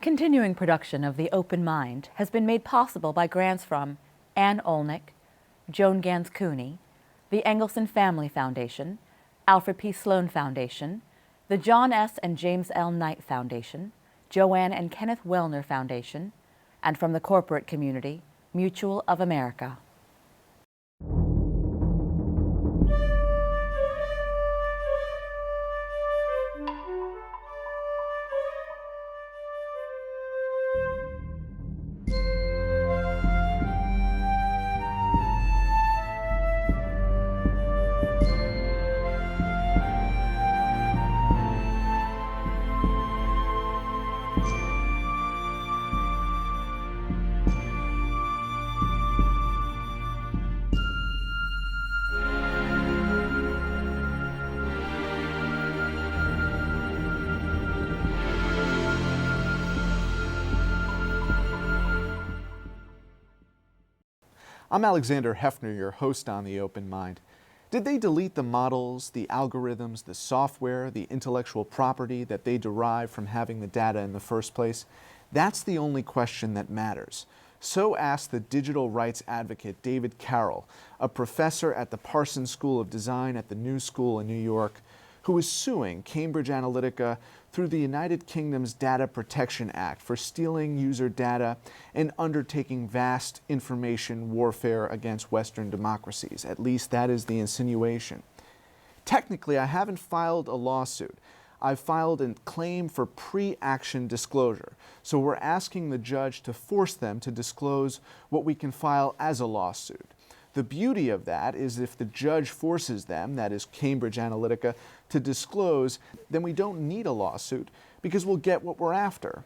Continuing production of The Open Mind has been made possible by grants from Ann Olnick, Joan Ganz Cooney, the Engelson Family Foundation, Alfred P. Sloan Foundation, the John S. and James L. Knight Foundation, JoAnn and Kenneth Wellner Foundation, and from the corporate community, Mutual of America. I'm Alexander Heffner, your host on The Open Mind. Did they delete the models, the algorithms, the software, the intellectual property that they derive from having the data in the first place? That's the only question that matters. So asked the digital rights advocate David Carroll, a professor at the Parsons School of Design at the New School in New York, who is suing Cambridge Analytica through the United Kingdom's Data Protection Act for stealing user data and undertaking vast information warfare against Western democracies. At least that is the insinuation. Technically, I haven't filed a lawsuit. I've filed a claim for pre-action disclosure. So we're asking the judge to force them to disclose what we can file as a lawsuit. The beauty of that is if the judge forces them, that is Cambridge Analytica, to disclose, then we don't need a lawsuit because we'll get what we're after.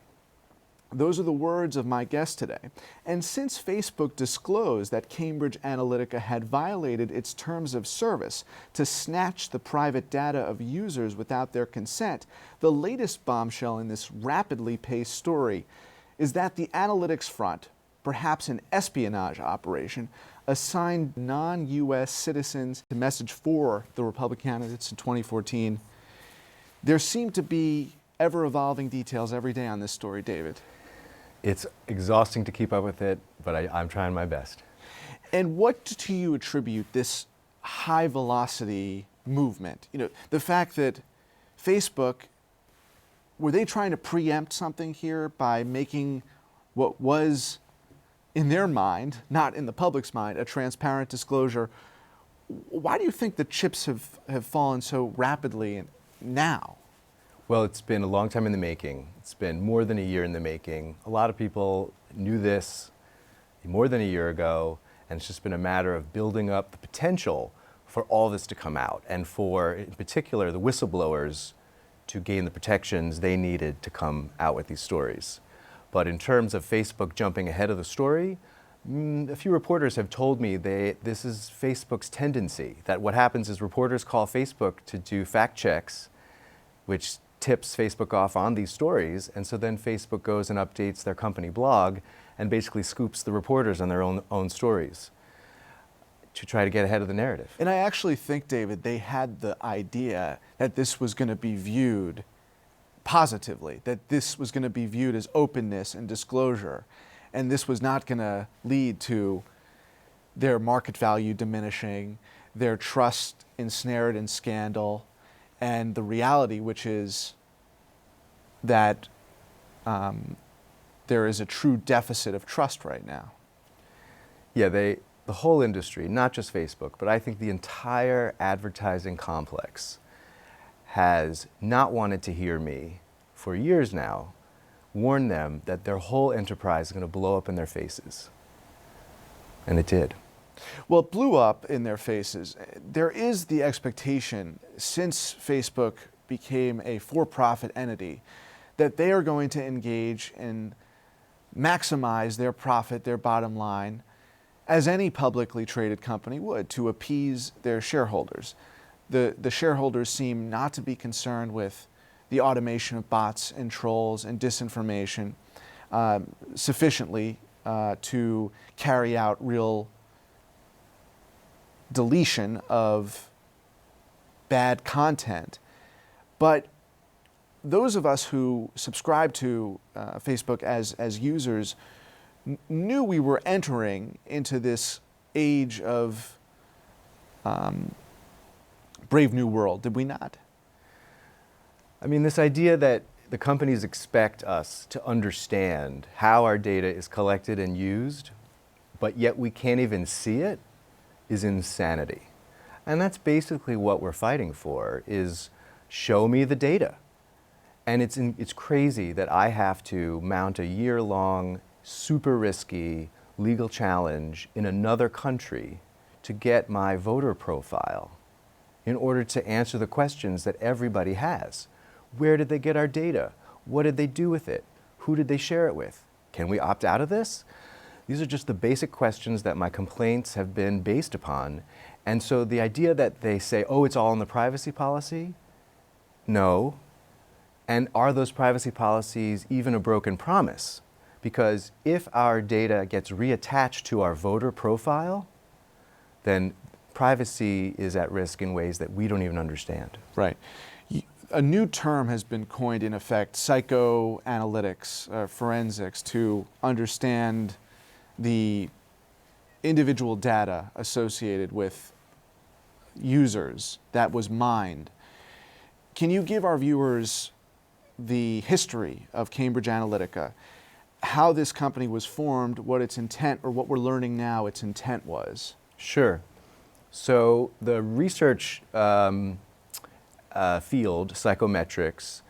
Those are the words of my guest today. And since Facebook disclosed that Cambridge Analytica had violated its terms of service to snatch the private data of users without their consent, the latest bombshell in this rapidly paced story is that the analytics front, perhaps an espionage operation, assigned non-U.S. citizens to message for the Republican candidates in 2014. There seem to be ever-evolving details every day on this story, David. It's exhausting to keep up with it, but I'm trying my best. And what do you attribute this high-velocity movement? You know, the fact that Facebook, were they trying to preempt something here by making what was, in their mind, not in the public's mind, a transparent disclosure? Why do you think the chips have fallen so rapidly now? Well, it's been a long time in the making. It's been more than a year in the making. A lot of people knew this more than a year ago, and it's just been a matter of building up the potential for all this to come out, and for, in particular, the whistleblowers to gain the protections they needed to come out with these stories. But in terms of Facebook jumping ahead of the story, a few reporters have told me this is Facebook's tendency, that what happens is reporters call Facebook to do fact checks, which tips Facebook off on these stories, and so then Facebook goes and updates their company blog and basically scoops the reporters on their own stories to try to get ahead of the narrative. And I actually think, David, they had the idea that this was going to be viewed positively, that this was going to be viewed as openness and disclosure, and this was not going to lead to their market value diminishing, their trust ensnared in scandal, and the reality, which is that there is a true deficit of trust right now. Yeah, the whole industry, not just Facebook, but I think the entire advertising complex has not wanted to hear me for years now warn them that their whole enterprise is going to blow up in their faces. And it did. Well, it blew up in their faces. There is the expectation, since Facebook became a for-profit entity, that they are going to engage and maximize their profit, their bottom line, as any publicly traded company would, to appease their shareholders. The shareholders seem not to be concerned with the automation of bots and trolls and disinformation sufficiently to carry out real deletion of bad content. But those of us who subscribe to Facebook as users knew we were entering into this age of brave new world, did we not? I mean, this idea that the companies expect us to understand how our data is collected and used, but yet we can't even see it, is insanity. And that's basically what we're fighting for, is show me the data. And it's crazy that I have to mount a year-long, super risky legal challenge in another country to get my voter profile in order to answer the questions that everybody has. Where did they get our data? What did they do with it? Who did they share it with? Can we opt out of this? These are just the basic questions that my complaints have been based upon. And so the idea that they say, oh, it's all in the privacy policy? No. And are those privacy policies even a broken promise? Because if our data gets reattached to our voter profile, then privacy is at risk in ways that we don't even understand. Right. A new term has been coined, in effect, psychoanalytics, forensics, to understand the individual data associated with users that was mined. Can you give our viewers the history of Cambridge Analytica, how this company was formed, what its intent, or what we're learning now its intent was? Sure. So the research field, psychometrics,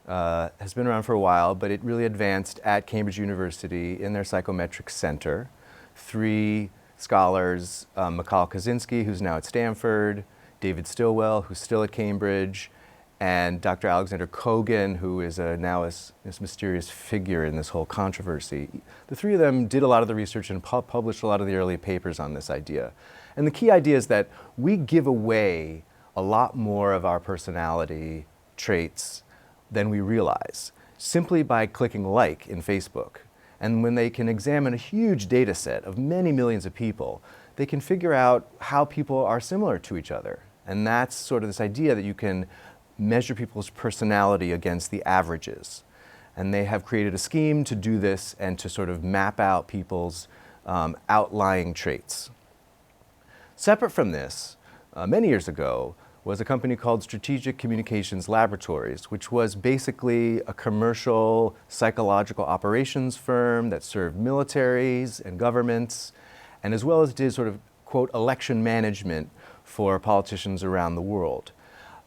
has been around for a while, but it really advanced at Cambridge University in their psychometrics center. 3 scholars, Michal Kaczynski, who's now at Stanford, David Stilwell, who's still at Cambridge, and Dr. Alexander Kogan, who is now this mysterious figure in this whole controversy. The 3 of them did a lot of the research and published a lot of the early papers on this idea. And the key idea is that we give away a lot more of our personality traits than we realize, simply by clicking like in Facebook. And when they can examine a huge data set of many millions of people, they can figure out how people are similar to each other. And that's sort of this idea that you can measure people's personality against the averages. And they have created a scheme to do this and to sort of map out people's outlying traits. Separate from this, many years ago, was a company called Strategic Communications Laboratories, which was basically a commercial psychological operations firm that served militaries and governments, and as well as did sort of, quote, election management for politicians around the world.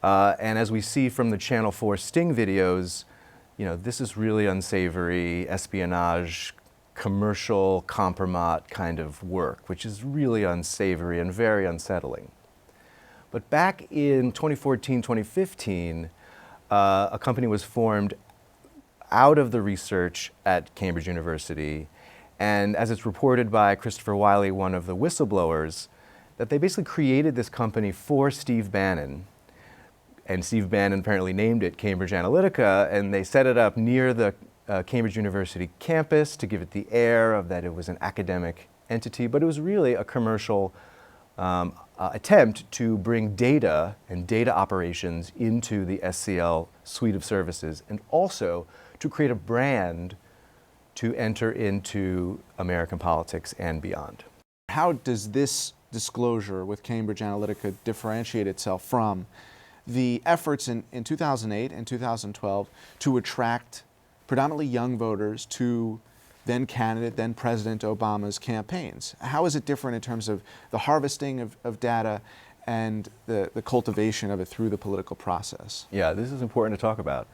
And as we see from the Channel 4 Sting videos, you know, this is really unsavory espionage, commercial compromat kind of work, which is really unsavory and very unsettling. But back in 2014, 2015, a company was formed out of the research at Cambridge University, and as it's reported by Christopher Wiley, one of the whistleblowers, that they basically created this company for Steve Bannon. And Steve Bannon apparently named it Cambridge Analytica, and they set it up near the Cambridge University campus to give it the air of that it was an academic entity, but it was really a commercial attempt to bring data and data operations into the SCL suite of services, and also to create a brand to enter into American politics and beyond. How does this disclosure with Cambridge Analytica differentiate itself from the efforts in 2008 and 2012 to attract predominantly young voters to then candidate, then President Obama's campaigns? How is it different in terms of the harvesting of data and the cultivation of it through the political process? Yeah, this is important to talk about.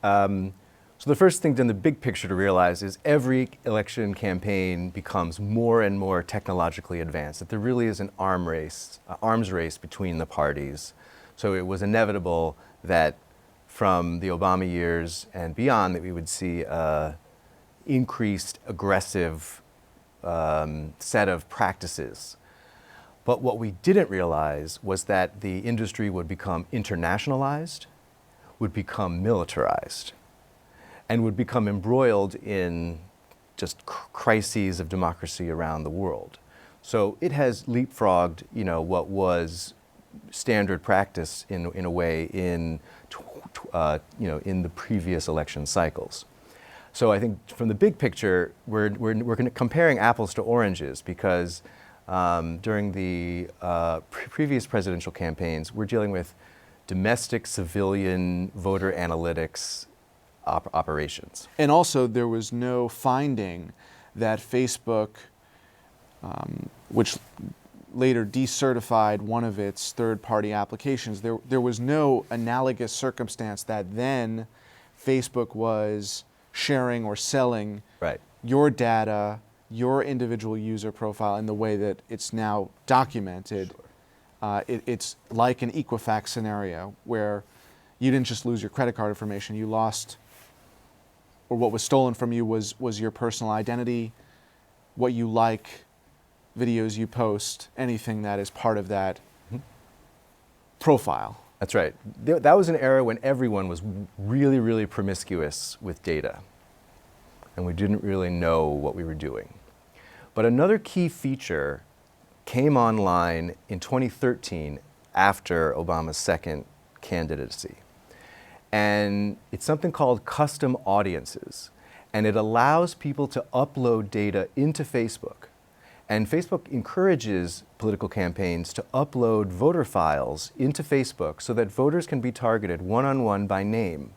So the first thing in the big picture to realize is every election campaign becomes more and more technologically advanced, that there really is an arms race between the parties. So it was inevitable that from the Obama years and beyond that we would see increased aggressive set of practices. But what we didn't realize was that the industry would become internationalized, would become militarized, and would become embroiled in just crises of democracy around the world. So it has leapfrogged, you know, what was standard practice in a way in in the previous election cycles. So I think from the big picture, we're comparing apples to oranges because during the previous presidential campaigns, we're dealing with domestic civilian voter analytics operations. And also there was no finding that Facebook, which later decertified one of its third-party applications, there was no analogous circumstance that then Facebook was sharing or selling your data, your individual user profile in the way that it's now documented. Sure. It's like an Equifax scenario where you didn't just lose your credit card information, you lost, or what was stolen from you was your personal identity, what you like, videos you post, anything that is part of that profile. That's right. That was an era when everyone was really, really promiscuous with data, and we didn't really know what we were doing. But another key feature came online in 2013 after Obama's second candidacy. And it's something called custom audiences. And it allows people to upload data into Facebook. And Facebook encourages political campaigns to upload voter files into Facebook so that voters can be targeted one-on-one by name.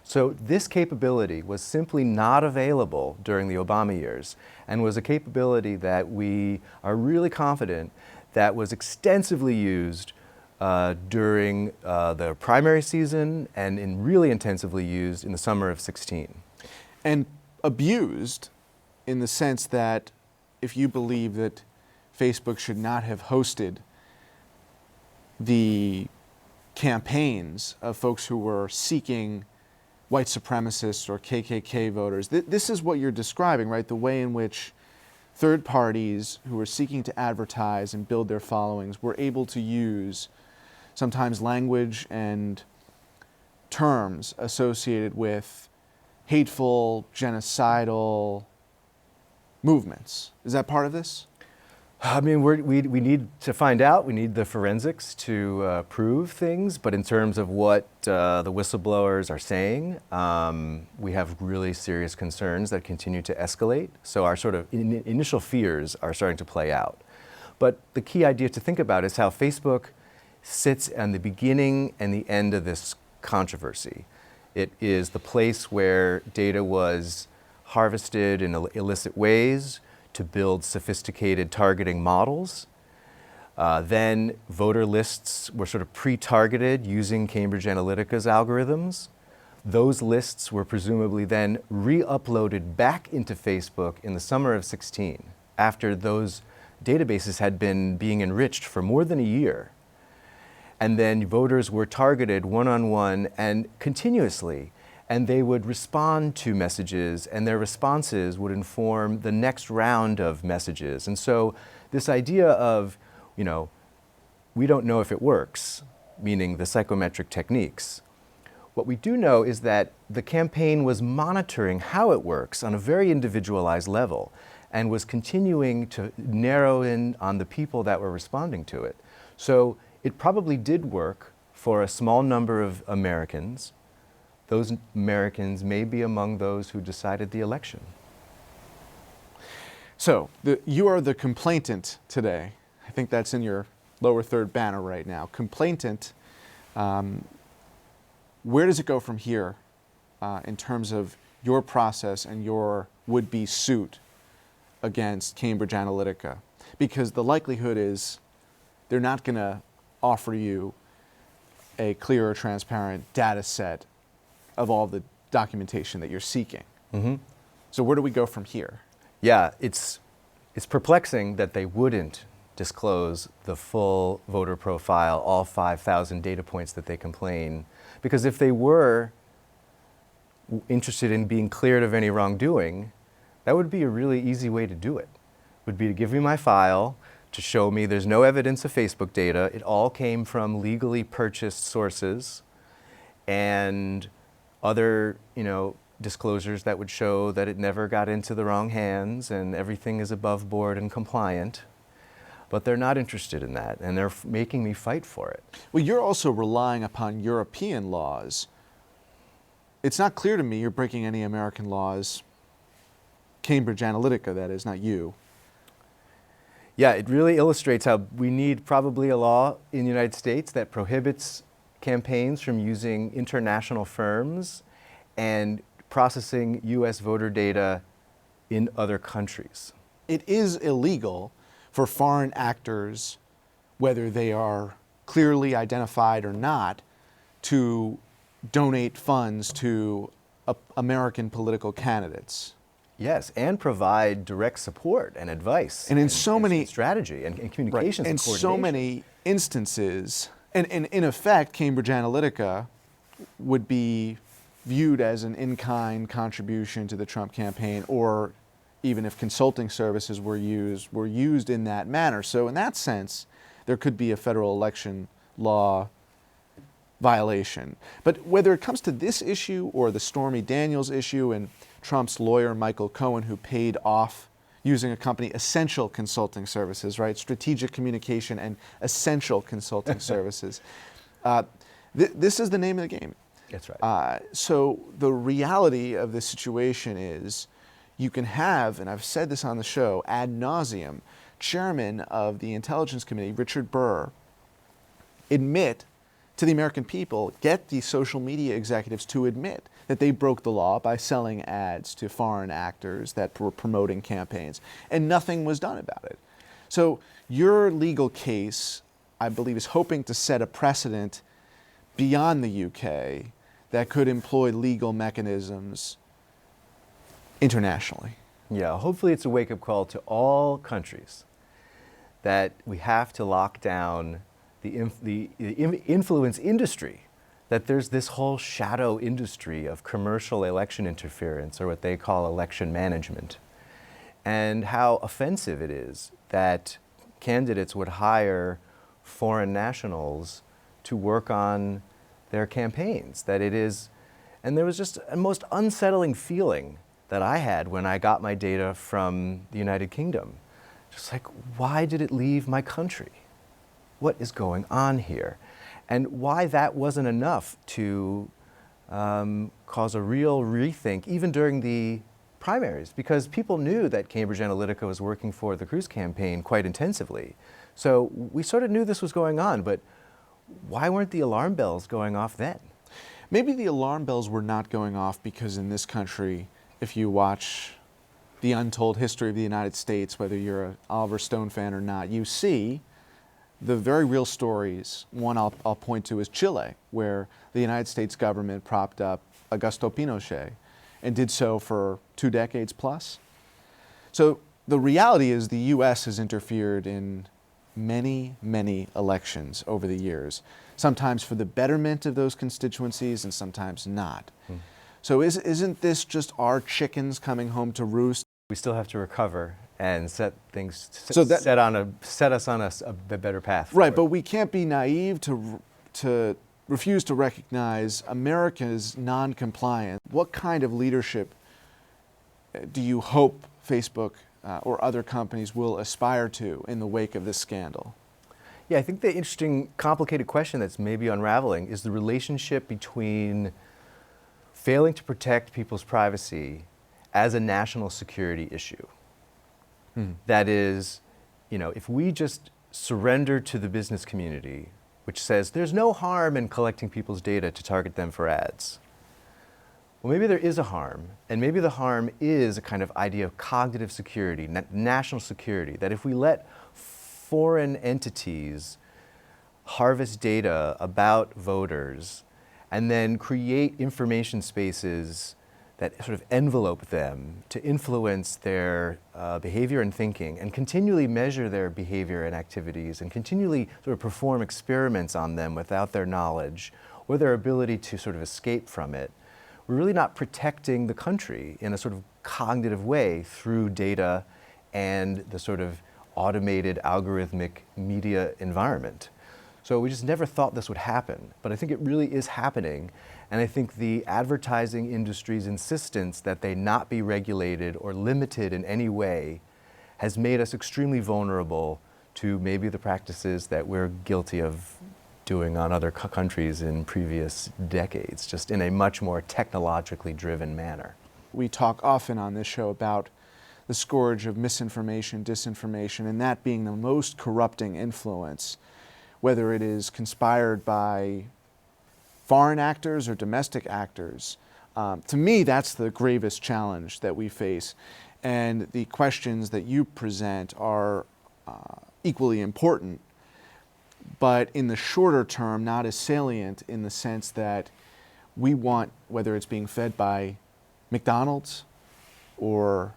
So this capability was simply not available during the Obama years and was a capability that we are really confident that was extensively used during the primary season and really intensively used in the summer of 2016. And abused in the sense that if you believe that Facebook should not have hosted the campaigns of folks who were seeking white supremacists or KKK voters, this is what you're describing, right? The way in which third parties who were seeking to advertise and build their followings were able to use sometimes language and terms associated with hateful, genocidal movements. Is that part of this? I mean, we need to find out. We need the forensics to prove things. But in terms of what the whistleblowers are saying, we have really serious concerns that continue to escalate. So our sort of initial fears are starting to play out. But the key idea to think about is how Facebook sits on the beginning and the end of this controversy. It is the place where data was harvested in illicit ways to build sophisticated targeting models. Then voter lists were sort of pre-targeted using Cambridge Analytica's algorithms. Those lists were presumably then re-uploaded back into Facebook in the summer of 2016 after those databases had been being enriched for more than a year. And then voters were targeted one-on-one and continuously, and they would respond to messages, and their responses would inform the next round of messages. And so this idea of, we don't know if it works, meaning the psychometric techniques. What we do know is that the campaign was monitoring how it works on a very individualized level and was continuing to narrow in on the people that were responding to it. So it probably did work for a small number of Americans. Those Americans may be among those who decided the election. So you are the complainant today. I think that's in your lower third banner right now. Complainant, where does it go from here in terms of your process and your would-be suit against Cambridge Analytica? Because the likelihood is they're not going to offer you a clear or transparent data set of all the documentation that you're seeking. Mm-hmm. So where do we go from here? Yeah, it's perplexing that they wouldn't disclose the full voter profile, all 5,000 data points that they complain, because if they were interested in being cleared of any wrongdoing, that would be a really easy way to do it. Would be to give me my file, to show me there's no evidence of Facebook data, it all came from legally purchased sources, and other, disclosures that would show that it never got into the wrong hands and everything is above board and compliant. but they're not interested in that, and they're making me fight for it. Well, you're also relying upon European laws. It's not clear to me you're breaking any American laws. Cambridge Analytica, that is, not you. Yeah, it really illustrates how we need probably a law in the United States that prohibits campaigns from using international firms and processing U.S. voter data in other countries. It is illegal for foreign actors, whether they are clearly identified or not, to donate funds to American political candidates. Yes, and provide direct support and advice. And in so many strategy and communications. Right, in so many instances, and in effect, Cambridge Analytica would be viewed as an in-kind contribution to the Trump campaign, or even if consulting services were used in that manner. So in that sense, there could be a federal election law violation. But whether it comes to this issue or the Stormy Daniels issue and Trump's lawyer, Michael Cohen, who paid off using a company, Essential Consulting Services, right? Strategic Communication and Essential Consulting Services. This is the name of the game. That's right. So the reality of this situation is you can have, and I've said this on the show, ad nauseum, Chairman of the Intelligence Committee, Richard Burr, admit to the American people, get the social media executives to admit that they broke the law by selling ads to foreign actors that were promoting campaigns, and nothing was done about it. So your legal case, I believe, is hoping to set a precedent beyond the UK that could employ legal mechanisms internationally. Yeah, hopefully it's a wake-up call to all countries that we have to lock down the influence industry, that there's this whole shadow industry of commercial election interference, or what they call election management, and how offensive it is that candidates would hire foreign nationals to work on their campaigns. That it is, and there was just a most unsettling feeling that I had when I got my data from the United Kingdom. Just like, why did it leave my country? What is going on here? And why that wasn't enough to cause a real rethink, even during the primaries, because people knew that Cambridge Analytica was working for the Cruz campaign quite intensively. So we sort of knew this was going on, but why weren't the alarm bells going off then? Maybe the alarm bells were not going off because in this country, if you watch the untold history of the United States, whether you're an Oliver Stone fan or not, you see the very real stories. One I'll point to is Chile, where the United States government propped up Augusto Pinochet and did so for 2 decades plus. So the reality is the U.S. has interfered in many, many elections over the years, sometimes for the betterment of those constituencies and sometimes not. So isn't this just our chickens coming home to roost? We still have to recover and set things, So set us on a better path Right, forward. but we can't be naive to refuse to recognize America's non-compliance. What kind of leadership do you hope Facebook or other companies will aspire to in the wake of this scandal? Yeah, I think the interesting, complicated question that's maybe unraveling is the relationship between failing to protect people's privacy as a national security issue. That is, if we just surrender to the business community, which says there's no harm in collecting people's data to target them for ads. Well, maybe there is a harm, and maybe the harm is a kind of idea of cognitive security, national security, that if we let foreign entities harvest data about voters and then create information spaces that sort of envelope them to influence their behavior and thinking, and continually measure their behavior and activities, and continually sort of perform experiments on them without their knowledge or their ability to sort of escape from it, we're really not protecting the country in a sort of cognitive way through data and the sort of automated algorithmic media environment. So we just never thought this would happen, but I think it really is happening. And I think the advertising industry's insistence that they not be regulated or limited in any way has made us extremely vulnerable to maybe the practices that we're guilty of doing on other countries in previous decades, just in a much more technologically driven manner. We talk often on this show about the scourge of misinformation, disinformation, and that being the most corrupting influence, whether it is conspired by foreign actors or domestic actors. To me, that's the gravest challenge that we face. And the questions that you present are equally important, but in the shorter term, not as salient in the sense that we want, whether it's being fed by McDonald's or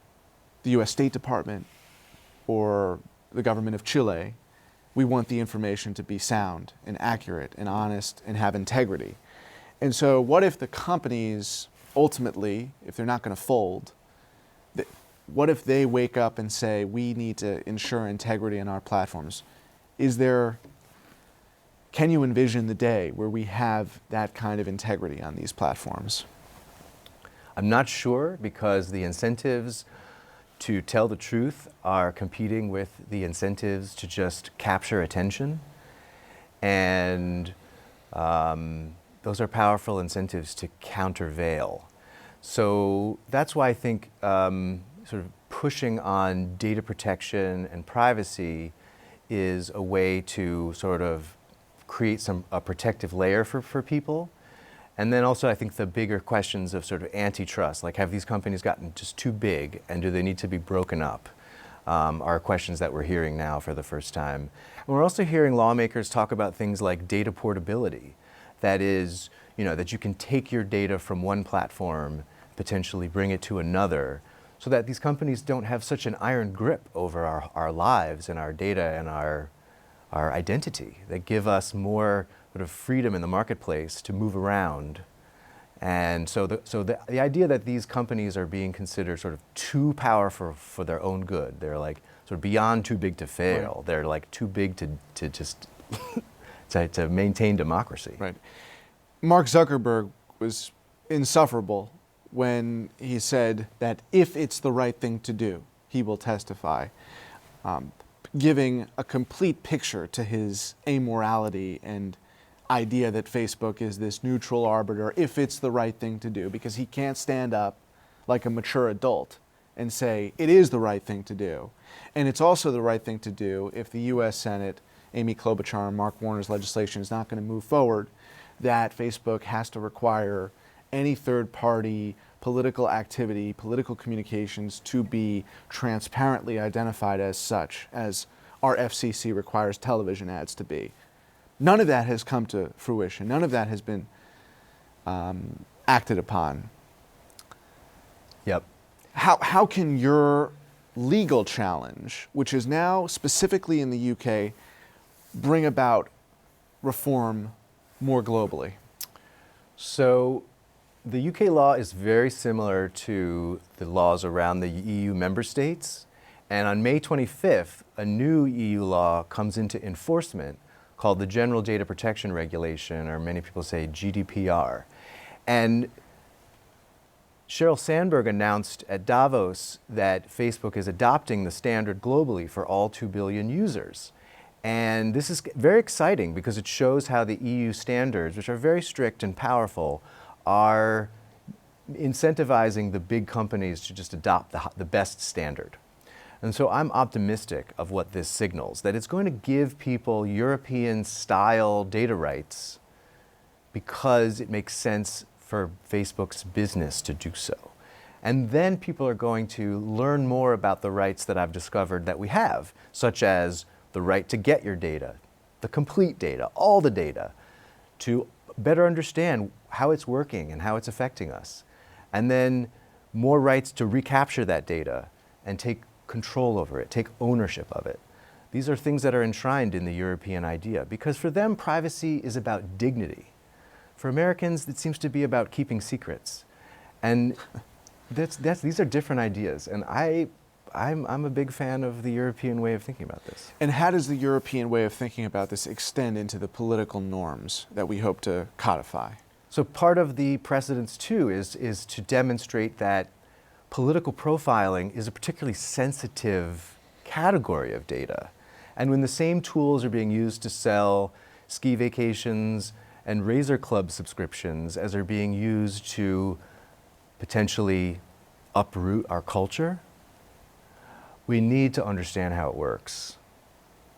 the US State Department or the government of Chile, we want the information to be sound and accurate and honest and have integrity. And so what if the companies ultimately, if they're not going to fold, what if they wake up and say, we need to ensure integrity in our platforms? Can you envision the day where we have that kind of integrity on these platforms? I'm not sure, because the incentives to tell the truth are competing with the incentives to just capture attention. And those are powerful incentives to countervail. So that's why I think sort of pushing on data protection and privacy is a way to sort of create a protective layer for people. And then also I think the bigger questions of sort of antitrust, like have these companies gotten just too big and do they need to be broken up, are questions that we're hearing now for the first time. And we're also hearing lawmakers talk about things like data portability. That is, that you can take your data from one platform, potentially bring it to another, so that these companies don't have such an iron grip over our lives and our data and our identity, that give us more sort of freedom in the marketplace to move around. And so the idea that these companies are being considered sort of too powerful for their own good, they're like sort of beyond too big to fail, right. They're like too big to just to maintain democracy. Right. Mark Zuckerberg was insufferable when he said that if it's the right thing to do, he will testify, giving a complete picture to his amorality and idea that Facebook is this neutral arbiter if it's the right thing to do, because he can't stand up like a mature adult and say it is the right thing to do. And it's also the right thing to do if the US Senate, Amy Klobuchar and Mark Warner's legislation is not going to move forward, that Facebook has to require any third-party political activity, political communications to be transparently identified as such, as our FCC requires television ads to be. None of that has come to fruition. None of that has been acted upon. Yep. How can your legal challenge, which is now specifically in the UK, bring about reform more globally? So the UK law is very similar to the laws around the EU member states. And on May 25th, a new EU law comes into enforcement called the General Data Protection Regulation, or many people say GDPR. And Sheryl Sandberg announced at Davos that Facebook is adopting the standard globally for all 2 billion users. And this is very exciting because it shows how the EU standards, which are very strict and powerful, are incentivizing the big companies to just adopt the best standard. And so I'm optimistic of what this signals, that it's going to give people European-style data rights because it makes sense for Facebook's business to do so. And then people are going to learn more about the rights that I've discovered that we have, such as the right to get your data, the complete data, all the data, to better understand how it's working and how it's affecting us. And then more rights to recapture that data and take control over it, take ownership of it. These are things that are enshrined in the European idea, because for them, privacy is about dignity. For Americans, it seems to be about keeping secrets. And these are different ideas. And I'm a big fan of the European way of thinking about this. And how does the European way of thinking about this extend into the political norms that we hope to codify? So part of the precedence, too, is to demonstrate that political profiling is a particularly sensitive category of data. And when the same tools are being used to sell ski vacations and Razor Club subscriptions as are being used to potentially uproot our culture, we need to understand how it works.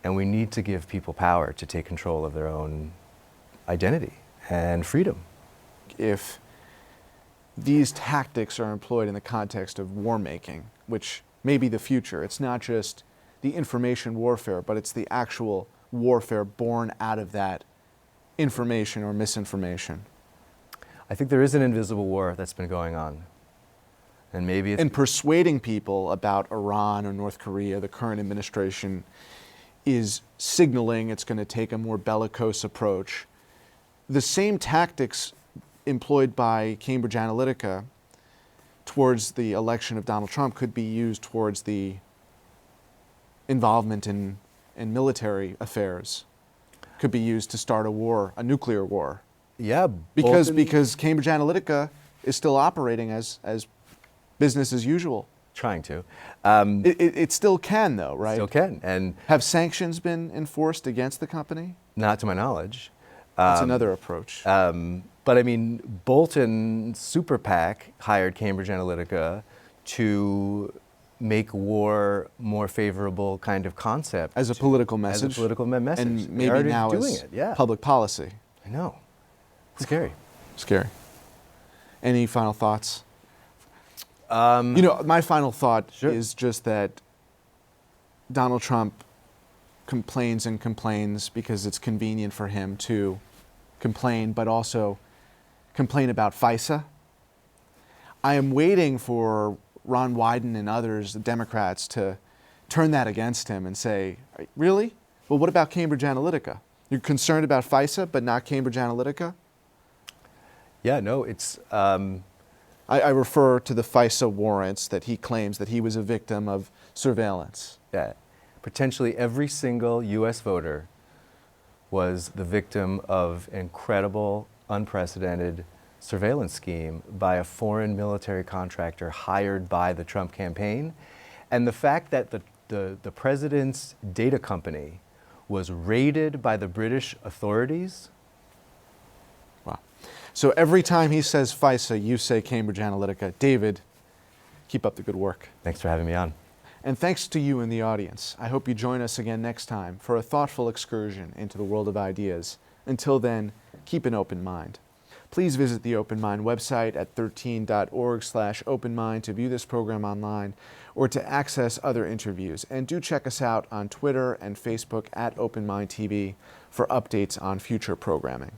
And we need to give people power to take control of their own identity and freedom. If these tactics are employed in the context of war making, which may be the future, it's not just the information warfare, but it's the actual warfare born out of that information or misinformation. I think there is an invisible war that's been going on. And maybe it's... And persuading people about Iran or North Korea, the current administration is signaling it's going to take a more bellicose approach. The same tactics employed by Cambridge Analytica towards the election of Donald Trump could be used towards the involvement in military affairs, could be used to start a war, a nuclear war. Yeah, because Cambridge Analytica is still operating as business as usual. Trying to. It still can, though, right? Still can. And have sanctions been enforced against the company? Not to my knowledge. That's another approach. But I mean, Bolton Super PAC hired Cambridge Analytica to make war more favorable kind of concept. As a political message. As a political message. And maybe now doing as it, yeah. public policy. I know. Scary. Scary. Any final thoughts? You know, my final thought is just that Donald Trump complains and complains because it's convenient for him to complain, but also complain about FISA. I am waiting for Ron Wyden and others, the Democrats, to turn that against him and say, really? Well, what about Cambridge Analytica? You're concerned about FISA, but not Cambridge Analytica? Yeah, no, it's... I refer to the FISA warrants that he claims that he was a victim of surveillance. Yeah, potentially every single U.S. voter was the victim of incredible, unprecedented surveillance scheme by a foreign military contractor hired by the Trump campaign. And the fact that the president's data company was raided by the British authorities. Wow. So every time he says FISA, you say Cambridge Analytica. David, keep up the good work. Thanks for having me on. And thanks to you in the audience. I hope you join us again next time for a thoughtful excursion into the world of ideas. Until then, keep an open mind. Please visit the Open Mind website at 13.org/openmind to view this program online or to access other interviews. And do check us out on Twitter and Facebook at Open Mind TV for updates on future programming.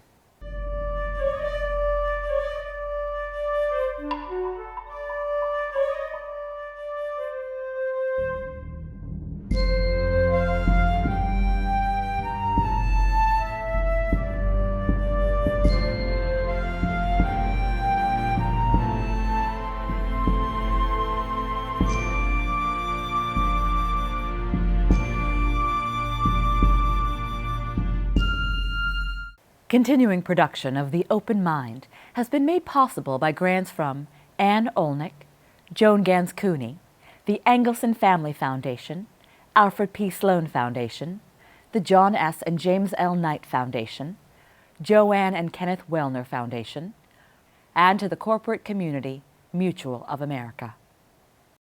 Continuing production of The Open Mind has been made possible by grants from Ann Olnick, Joan Ganz Cooney, the Angelson Family Foundation, Alfred P. Sloan Foundation, the John S. and James L. Knight Foundation, JoAnn and Kenneth Wellner Foundation, and to the corporate community Mutual of America.